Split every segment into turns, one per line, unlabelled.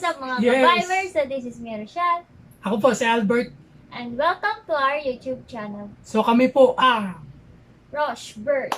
What's up mga
Yes.
ka-vibers? So this is me, Rochelle.
Ako po si Albert.
And welcome to our YouTube channel,
So kami po
Rosh Bird.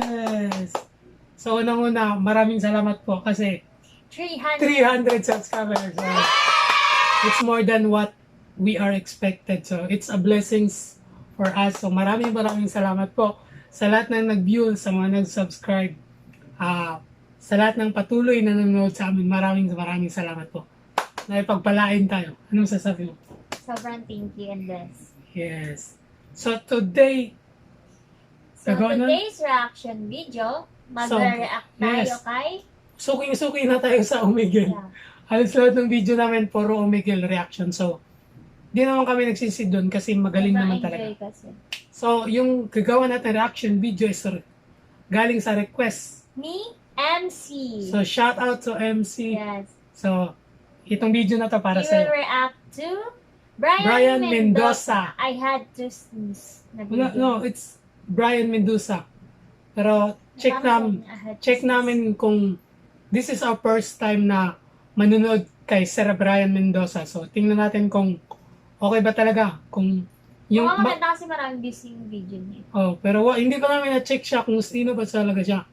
Yes. So unang-una, maraming salamat po kasi
300.
300 subscribers. So, it's more than what we are expected. So it's a blessings for us. So maraming salamat po sa lahat ng nag-view, sa mga nag-subscribe, sa lahat ng patuloy na nanonood sa amin. Maraming salamat po. Naipagpalain tayo. Anong sasabi mo?
Sobrang thank you and bless.
Yes. So today,
So
Gagawa na?
today's reaction video, mag-react tayo
yes.
kay...
suking-suki na tayo sa Omegle.
Yeah.
Halos lahat ng video namin puro Omegle reaction. So, di naman kami nagsisid doon kasi magaling naman talaga.
Enjoy kasi.
So, yung gagawa natin reaction video is galing sa request.
Ni MC.
So, shout out to MC.
Yes.
So, itong video na to para
We
sa
will react to
Brian Mendoza.
I had to sneeze.
No, it's Brian Mendoza. Pero check namin kung this is our first time na manunod kay Sir Brian Mendoza. So, tingnan natin kung okay ba talaga. Kung yung
maganda kasi maraming views yung video niya.
Oh, pero hindi pa namin na-check siya kung sino ba talaga siya.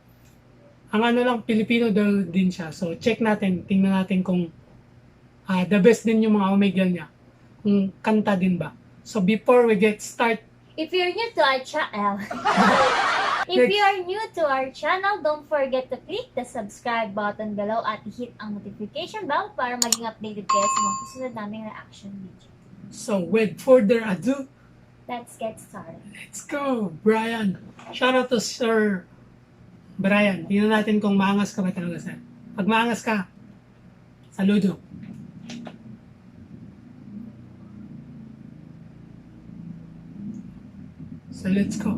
Ang ano lang, Pilipino daw din siya. So, check natin. Tingnan natin kung the best din yung mga Omegle niya. Kung kanta din ba. So, before we get start,
If you're new to our channel, don't forget to click the subscribe button below at hit ang notification bell para maging updated kayo sa mga susunod naming reaction video.
so with further ado,
Let's get started.
let's go, Brian. Shout out to Sir Brian. Tingnan natin kung maangas ka ba talaga, sir. Pag maangas ka, saludo. So let's go.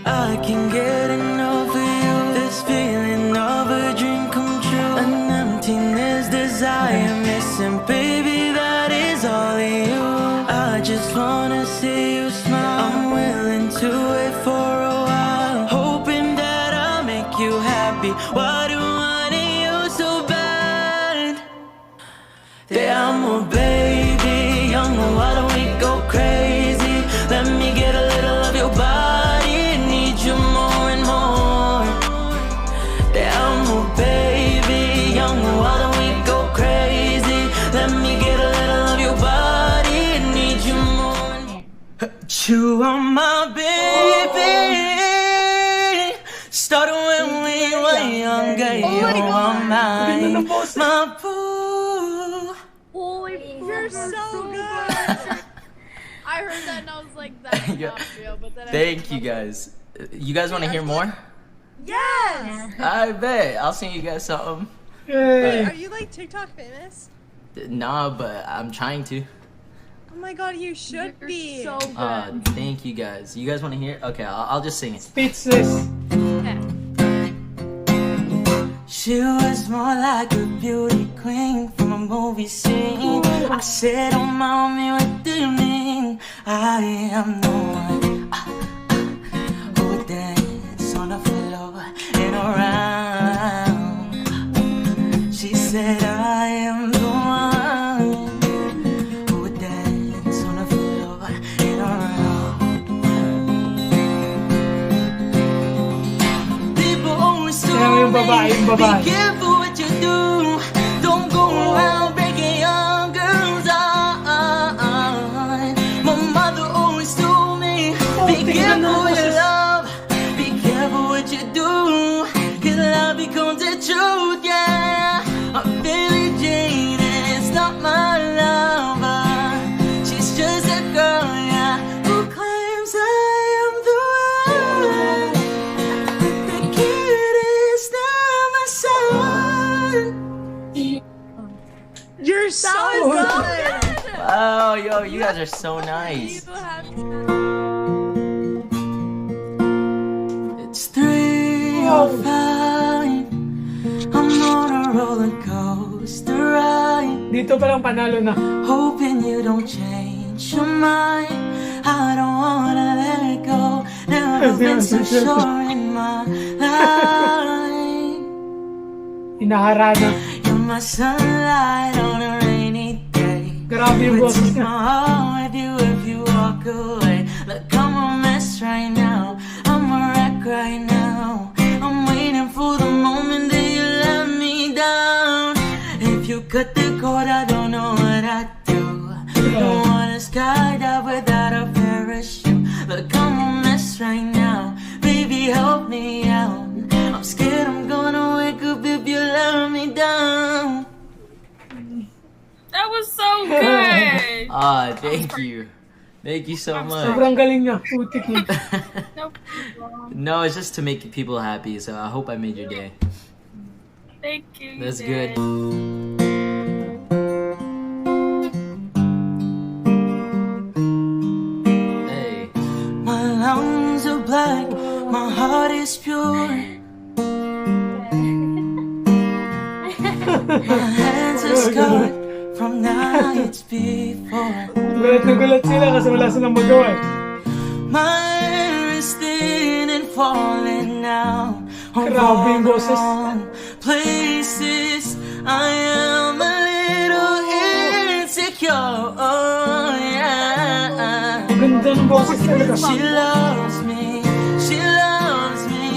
I can get enough of you. This feeling of a dream come true. An emptiness, desire missing. Baby, that is all of you. I just wanna see you smile. I'm willing to wait for a while, hoping that I'll make you happy. Why do I need you so bad? Te amo, baby. Young, why don't we go crazy? Let me get a little of your body. Need you more and more. Te amo, baby. Young, why don't we go crazy? Let me get a little of your body. Need you more and more. You are my baby. Started when we were younger. You are mine, my boo.
Oh, you're so good. I heard that and I was like, that's
Yeah.
not real. But then
Thank you guys. You guys want to hear more?
Yes.
I bet. I'll sing you guys something.
Yay!
Are you like TikTok famous?
Nah, but I'm trying to.
Oh my god, you should be. So
Thank you guys. You guys want to hear? Okay, I'll just sing it.
Speechless.
She was more like a beauty queen from a movie scene. I said, oh mommy, what do you mean? I am the one who would dance on the floor and around. She said, I am the one who would dance on the floor and around. People always
Kaya yung babae, yung babae.
be careful what you do. Don't go around breaking young girls' heart. My mother always told me, be careful with your love. Be careful what you do. 'Cause love becomes the truth, yeah. I'm Billie Jane and it's not my lover. She's just a girl, yeah, who claims I am the one. The kid
yo, you guys are so nice.
You have
It's 3:05. I'm on a roller coaster ride,
Dito pa lang panalo na.
hoping you don't change your mind. I don't wanna let go. Never been so sure in my life.
Hinaharana.
You're my sunlight on a rainy day.
Grabe yung
Would
boses
take my
niya.
heart with you if you walk away. Look, I'm a mess right now. I'm a wreck right now. I'm waiting for the moment that you let me down. If you cut the cord, I don't know what I'd do. Don't wanna skydive without a parachute. Look, I'm a mess right now. Baby, help me out. I'm scared I'm gonna wake up if you let me down.
That was so good.
Thank you. Thank you so much.
Sobrang galing niya. Putik niya.
No problem.
No, it's just to make people happy, so I hope I made your day.
Thank you.
That's
you
good.
did.
Hey.
My lungs are black, my heart is pure. My hands are scarred from nights before.
Gulat na gulat sila kasi wala silang magawa eh.
My hair is thin and falling now.
Grabe yung boses.
Places I am a little insecure. Oh, yeah.
Ang ganda ng boses talaga.
She loves me, she loves me.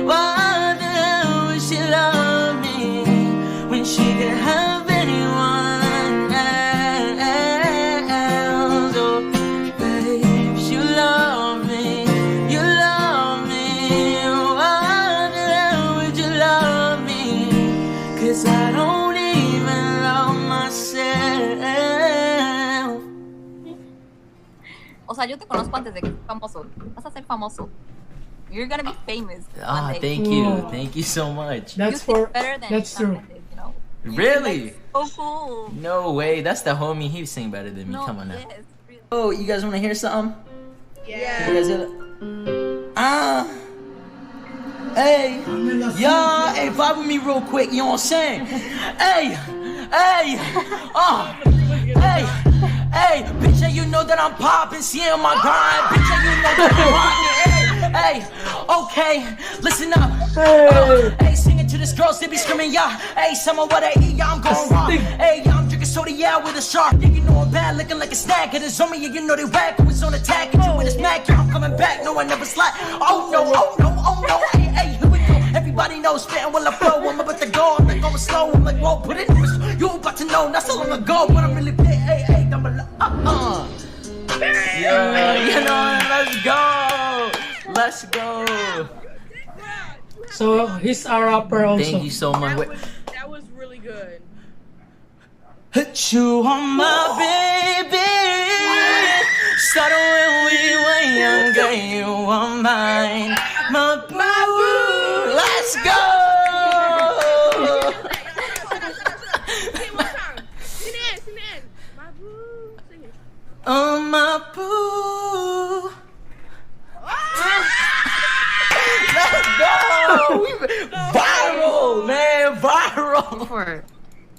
Why the hell would she love me when she could have anyone else? Oh, babe, you love me, you love me. Why the hell would you love me? 'Cause I don't even love myself.
O sea, yo te conozco antes de que seas famoso. Vas a ser famoso. You're gonna be famous
Ah,
one day.
thank you. Thank you so much.
You
That's
sing
for,
better than
that's
Shawn
true.
Mendes, you know?
Really?
So cool.
No way. That's the homie. He sing better than me.
No,
Come on now.
yes, really.
Oh, you guys want to hear something?
Yeah.
You guys hear that? Hey, y'all, hey, vibe with me real quick, you know what I'm saying? Hey, hey, hey, bitch, you know that I'm poppin', seeing my grind, bitch, you know that I'm rockin', hey, okay, listen up, hey, singing to this girls, they be screaming, yeah, hey, summer what I eat, yeah, I'm gon' rock, hey, yeah, I'm drinking soda, yeah, with a shark, yeah, you know I'm bad, looking like a snack, and it's on me, yeah, you know they whack, I was on attack, and you with a smack, yeah, I'm coming back, no, I never slack, oh no, hey, hey, here we go, everybody knows, spitting while I flow, I'm about to go, I'm like going slow, I'm like, whoa, put it in, you about to know, not so long ago, but I'm really big, hey, hey, I'm a, yeah, you know, let's go.
So, he's a rapper also.
Thank you so much. Wait,
That was really good.
You are my baby. Started when we were younger. You are mine, my boo. Let's go.
Sing one time. Sing it, sing it. My boo. Sing it.
Oh, my boo. Let's go. Viral, man, viral.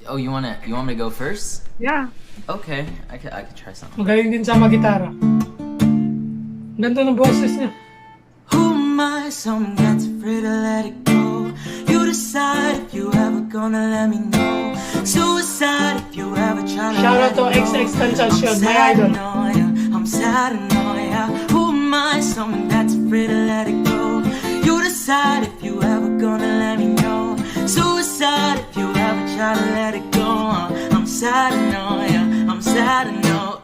oh, you want me to go first?
Yeah.
Okay, I could try something.
Magaling din sa magitara. Ganda ng boses niya.
Who am I? Someone that's afraid to let it go. You decide if you ever gonna let me know. Suicide if you ever try to
Shout
let
out to
me go.
XXXTentacion, my
sad,
idol.
no, yeah. I'm sad, no, yeah. Who am I? Someone that's afraid to let it go. You decide if you ever gonna let me know. Suicide if you ever try to let it go. I'm sad, no, yeah. I'm sad, no.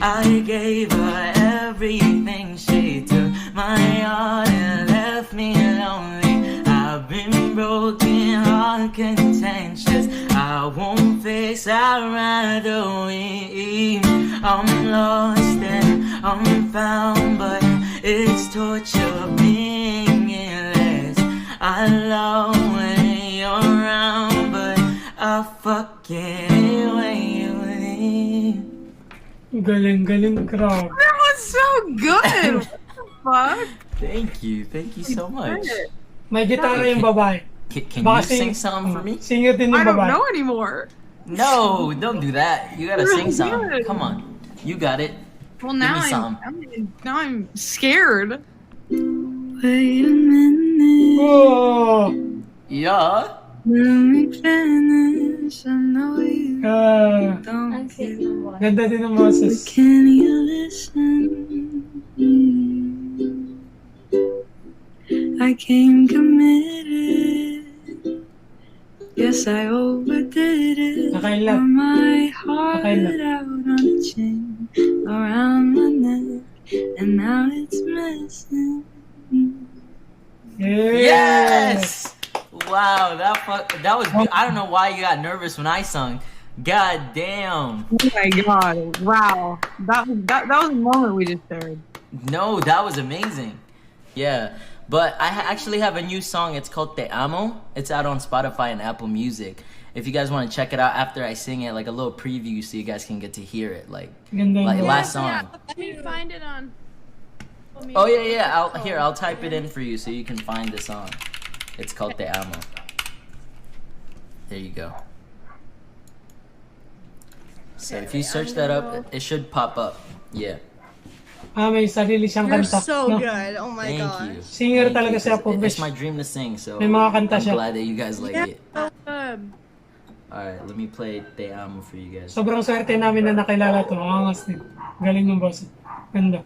I gave her everything. She took my heart and left me lonely. I've been broken, heart contentious. I won't face, I'd rather leave. I'm lost and I'm found, but it's torture being endless. I love when you're around, but I fucking hate when you leave.
Galing, grabe.
That was so good. What the fuck?
Thank you so much.
May gitara yung babae.
Can
Baka
you sing something for me?
Singer din
I
yung
don't
babae.
know anymore.
No, don't do that. You gotta sing something.
Good.
Come on, you got it.
Well,
Give
now
me some.
I'm scared. Wait a minute.
Oh!
Yeah.
Let me finish. I know you
Ah,
don't
Ang
care.
sweet ng voice.
ganda din ng boses.
Can you listen? I came committed. Yes, I overdid it.
Nakailap.
Wore my heart
Nakailap.
out on a chain around my neck, and now it's missing.
Yes. Wow, that was. I don't know why you got nervous when I sung. God damn.
Oh my god! Wow, that was a moment we just shared.
No, that was amazing. Yeah. But I actually have a new song. It's called Te Amo. It's out on Spotify and Apple Music. If you guys want to check it out after I sing it, like a little preview so you guys can get to hear it. Like
Ganda yung
last
Yeah,
song.
let me find it on.
Oh yeah. I'll type it in for you so you can find the song. It's called Te Amo. There you go. So if you search that up, it should pop up. Yeah.
may sarili siyang
You're
kanta.
so
no?
good. Oh my
Thank
gosh.
you.
Singer
Thank
talaga
you,
siya,
'cause
Purvis.
It's my dream to sing, so
May mga kanta
I'm
siya.
glad that you guys like it. Alright, let me play Te Amo for you guys.
Sobrang swerte namin na nakilala to. Ang angas din. Galing ng boses. Ganda.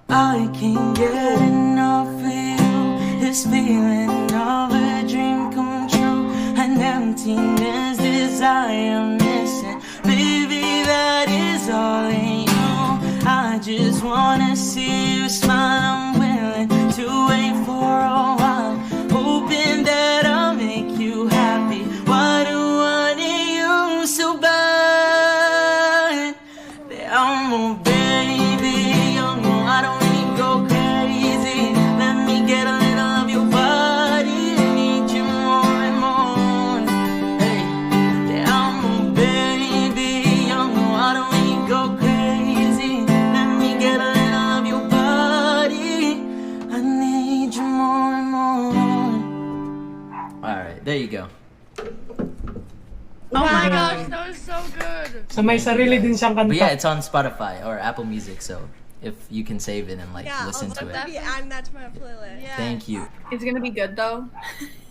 I can't get enough of you. This feeling of a dream come true. An emptiness desire missing. Baby, that is all in you. I just wanna see you smile. I'm willing to wait for a while. Hoping that I'll make you happy. Why do I need you so bad? I'm baby, you know I don't really go crazy. Let me get a little of your body. I need you more and more. Hey, I'm baby, you know I don't really go crazy. Let me get a little of your body. I need you more and more.
Alright, there you go.
Oh my gosh, that was so good.
So may sarili din siyang kanta.
But yeah, it's on Spotify or Apple Music, so if you can save it and like
Yeah,
listen
I'll
to it.
definitely add that to my playlist.
Yeah.
Thank you.
It's gonna be good though.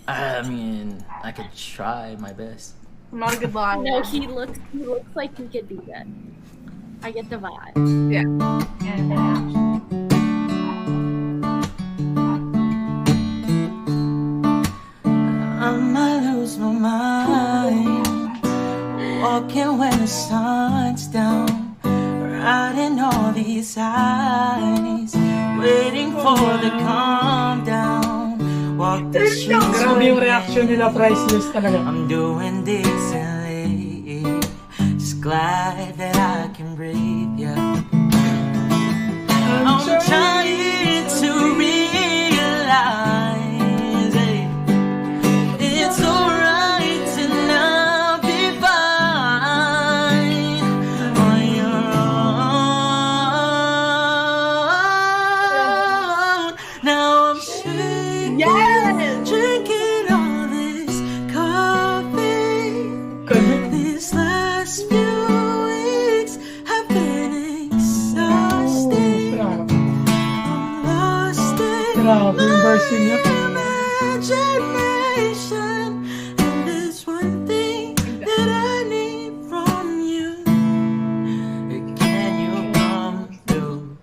I mean, I could try my best.
I'm not a good liar.
No, he looks like he could be good. I get the vibe.
I might lose my mind. Walking when the sun's down. Riding all these eyes. Waiting for the calm down. Walk the streets.
Grabe yung reaction nila, priceless talaga.
I'm doing decently. Just glad that I can breathe, yeah. I'm trying to realize it. It's alright to not be fine on your own. Now I'm shaking, drinking all this coffee. These last few weeks have been exhausting. I'm lost in
Grabe yung version niya.
imagination. And there's one thing that I need from you. Can you come through?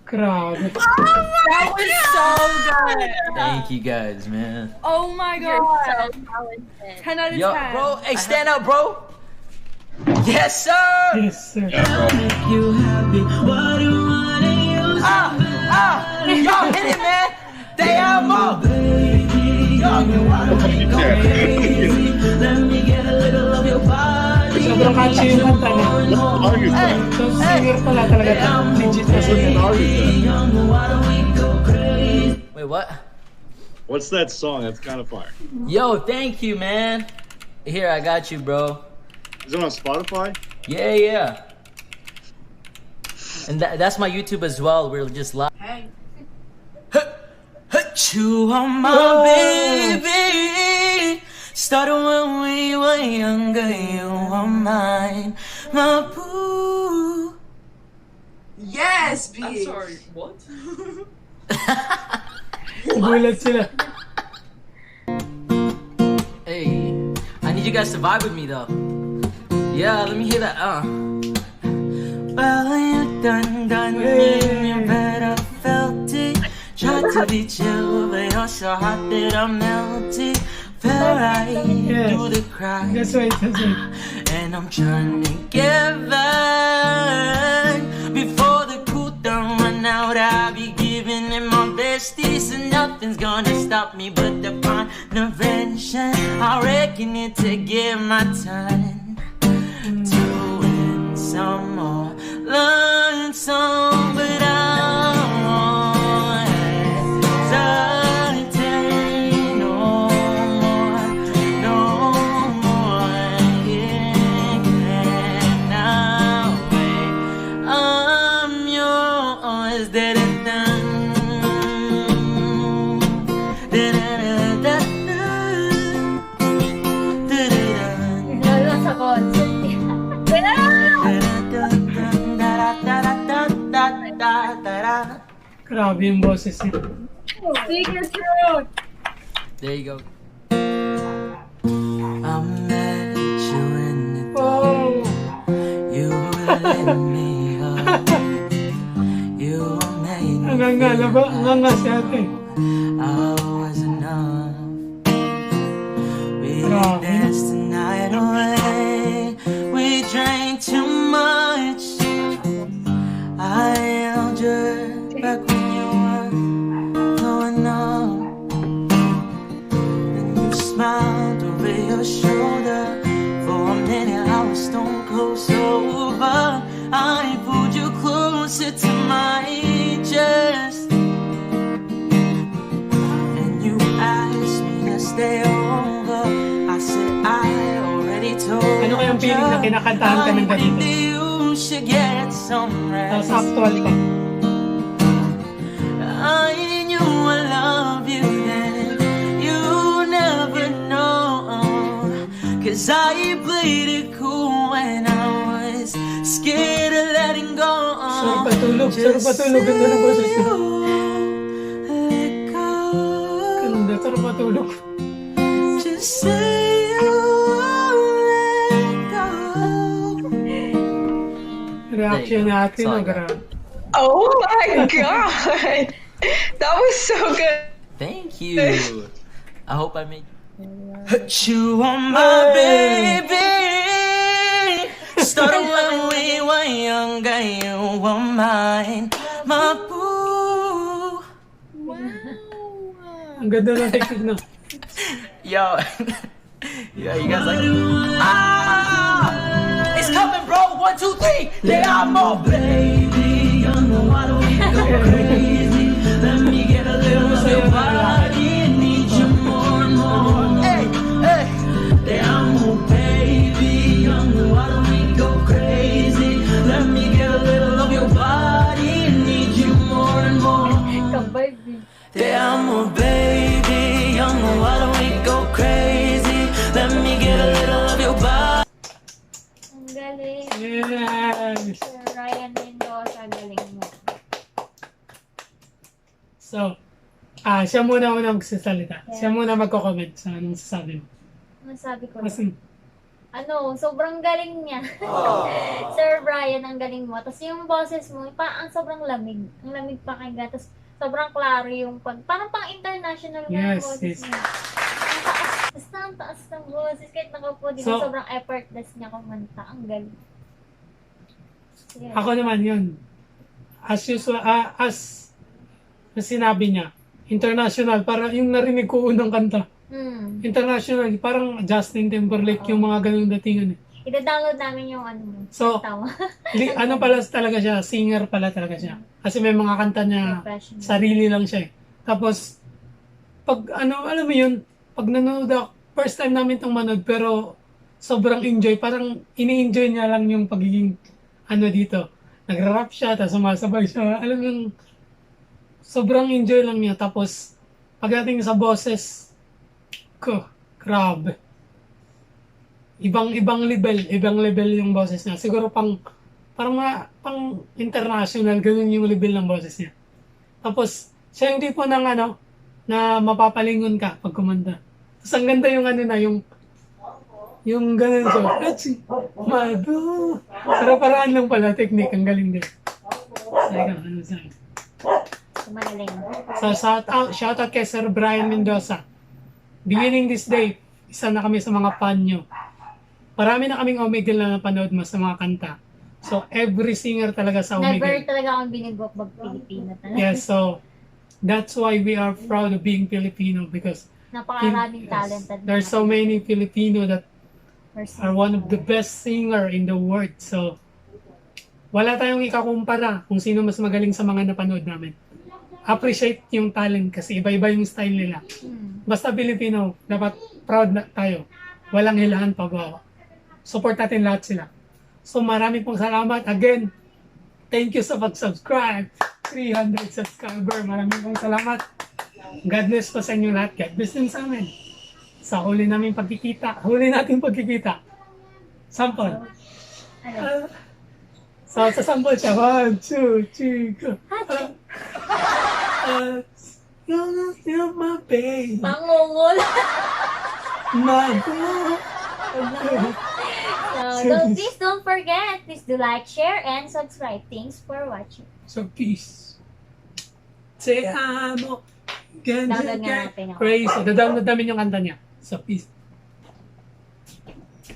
Grabe.
That was so good.
Thank you guys, man.
Oh my
You're
god.
so talented.
10 out of 10.
Yo, bro, hey, stand up, bro. Yes, sir.
Yes, sir.
Make you happy. What do I use?
Y'all hit it, man. Te amo.
Let me get a little of your body.
Sobrang catchy yung kanta niya. So, singer pala talaga ito. Legit na singer.
Wait, what?
What's that song? That's kind of fire.
Yo, thank you, man. Here, I got you, bro.
Is it on Spotify?
Yeah. And that's my YouTube as well. We're just live.
Hey.
You are my baby. Started when we were younger. You are mine, my boo.
Yes, bitch.
I'm sorry, what?
Gulat sila.
Hey, I need you guys to vibe with me though. Yeah, let me hear that. Well, you done me, you better felt it. Tried to be chill, but you're so hot that I'm melted. Fell right through the cracks.
That's right.
And I'm trying to get back before the cool down run out. I'll be giving it my besties, and nothing's gonna stop me but divine intervention. I reckon it to give my time to win some more, learn some, but I won't hesitate no more. Yeah, now wait, I'm yours.
Lalo sa concert.
Grabe yung boses niya.
There you go. I met you in the
Oh!
you lit me up. You made me
Ang nga ba? Ang nga si ate.
I was enough. We
Grabe.
danced the night away. We drank too much. I held you back when you were going up. Then you smiled over your shoulder. For a minute I was stone cold sober. I pulled you closer to my chest. And you asked me to stay over. I said I already told
Ano kayang feeling na kinakantahan ka ng ganito?
you should get some
Tapos
rest.
actual pa.
I knew I love you then. You never know. Cause I played it cool when I was scared of letting go.
Sarap patulog. Sarap patulog. Ganda ng boses niya.
Let go.
Ganda. Sarap patulog.
Just say you let go.
Reaction natin.
So,
No, grabe.
Oh my god! That was so good.
Thank you. I hope I made you on my baby. Started when we were younger, you were mine, my boo.
Ang ganda ng technique na.
Yo, yo, you guys like? It's coming, bro. 1, 2, 3. They are more baby. You know why don't we go crazy? Let me get a little of your body. Need you more and more. Hey, hey. They are more baby. You know why don't we go crazy? Let me get a little of your body. Need you more and more.
Kabay, babe.
Te amo, baby. You know why don't we go crazy? Let me get a little of your body.
Ang galing.
Yes!
Sir Ryan Mendoza, galing mo.
So, siya muna magsasalita. Siya muna magko-comment sa anong sasabi mo.
Ano sabi ko?
Kasi,
Sobrang galing niya. Sir Brian, ang galing mo. Tapos yung boses mo, ang sobrang lamig. Ang lamig pakinggan. Tapos sobrang klaro yung parang pang international nga yung
Yes,
boses
yes.
niya. Ang taas ng boses. Kahit nakaupo, di
So,
ba sobrang effortless niya kumanta. Ang galing. Sige.
ako naman yun. As usual, as sinabi niya, international, para yung narinig ko unang kanta. International, parang Justin Timberlake yung mga ganung datingan eh.
Ida-download namin yung ano mo.
So,
Tama.
ano pala talaga siya, singer pala talaga siya. Kasi may mga kanta niya,
Professional.
sarili lang siya eh. Tapos, pag ano, alam mo yun, pag nanonood ako, first time namin itong manood, pero sobrang enjoy. Parang ini-enjoy niya lang yung pagiging, ano dito. Nagra-rap siya, tapos sumasabay siya. Alam mo yung, sobrang enjoy lang niya. Tapos, pagdating sa boses, ko, grabe. Ibang level yung boses niya. Siguro pang international, ganun yung level ng boses niya. Tapos, siya yung tipo ng ano, na mapapalingon ka pag kumanta. Tapos ang ganda yung ano na, yung ganun siya. Achi, mado. Pero paraan lang pala, technique, ang galing din. Teka, ano sa'yo?
Magaling.
So, shout out kay Sir Brian Mendoza. Beginning this day, isa na kami sa mga fan nyo. Marami na kaming Omegle na napanood mo sa mga kanta. So, every singer talaga sa
Never
Omegle.
talaga akong binigwak Pilipino talaga.
Yes, so, that's why we are proud of being Filipino because
Napakaraming talented.
there's so many Filipino that
person.
are one of the best singer in the world. So, wala tayong ikakumpara kung sino mas magaling sa mga napanood namin. Appreciate yung talent kasi iba-iba yung style nila. Basta Filipino, dapat proud na tayo. Walang hilahan pa ba? Support natin lahat sila. So marami pong salamat. Again, thank you sa pag-subscribe. 300 subscriber. Maraming pong salamat. God bless po sa inyo lahat. God bless din sa amin. Sa huli namin pagkikita. Huli natin pagkikita. Sample. So sa sample siya. 1, 2, 3, go. You're my babe.
Pangungol.
My girl.
Please don't forget. Please do like, share, and subscribe. Thanks for watching.
So peace. Say amo.
Download nga natin ako.
Crazy. Download namin yung kanta niya. So peace.